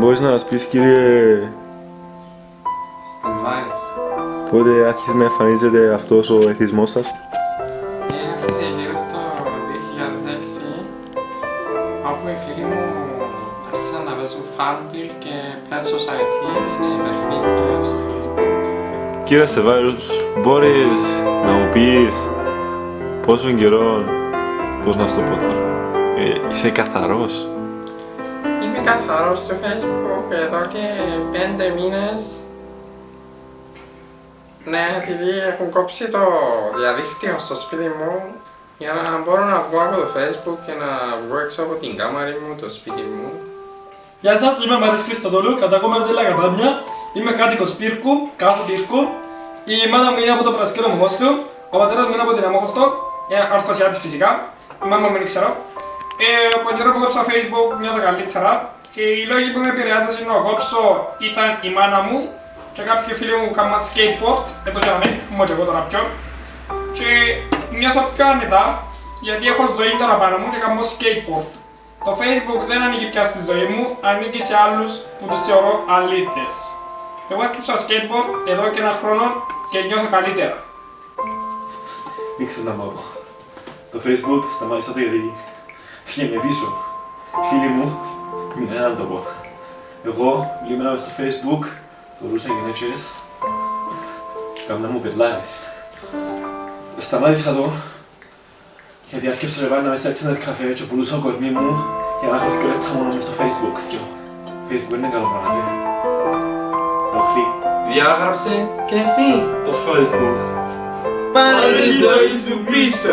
Μπορείς να μας πεις, κύριε, Σταμβάιος. πότε άρχισε να εμφανίζεται αυτός ο εθισμός σας? Άρχισε γύρω στο 2006, όπου οι φίλοι μου άρχισαν να παίζουν Farmville και Pet Society, είναι παιχνίδια στο Facebook. Κύριε Σταμβάιος, μπορείς να μου πεις πόσο καιρό, πώς να σου το πω τώρα, είσαι καθαρός? Είμαι καθαρός στο Facebook εδώ και 5 μήνες. Ναι, επειδή έχουν κόψει το διαδίκτυο στο σπίτι μου, για να μπορώ να βγω από το Facebook και να βγω έξω από την κάμαρη μου, το σπίτι μου. Γεια σας, είμαι Μαρής Χριστοδόλου, κατάγομαι από τη Λαγατάμια. Είμαι κάτοικος Πύρκου, κάτω Πύρκου. Η μάνα μου είναι από το Πρασκύλο Μοχώστιο, ο πατέρας μου είναι από την Αμόχωστο, Αρθωσιάτης φυσικά, η μάμα μου δεν ξέρω. Από την καιρό που κόψα Facebook νιώθω καλύτερα. Οι λόγοι που με επηρεάζαν να κόψω ήταν η μάνα μου και κάποιοι φίλοι μου κάνουν skateboard, εδώ και να μην, μόνο και εγώ τώρα πιο. Και νιώθω πιο άνετα, γιατί έχω ζωή τώρα πάνω μου και κάνω skateboard. Το Facebook δεν ανήκει πια στη ζωή μου, ανήκει σε άλλους που τους θεωρώ αλήτες. Εγώ έκυψα skateboard εδώ και 1 χρόνο και νιώθω καλύτερα. Ήξερα να μ' πω. Το Facebook σταμάτησα το γιατί φύγε πίσω. Φίλοι μου, μην να το πω. Εγώ λίμωνα στο Facebook, θεωρούσα γυναίκες, κάμουν μου πετλάρες. Σταμάτησα το, γιατί άρχισα να πάνε μέσα στα internet καφέ και πουλούσα ο κορμί μου για να έχω 2 λεπτά μόνο μες στο Facebook. Facebook είναι καλό πράγμα, ενοχλεί. Διάγραψε και εσύ Το Facebook. πάρε τη ζωή σου πίσω.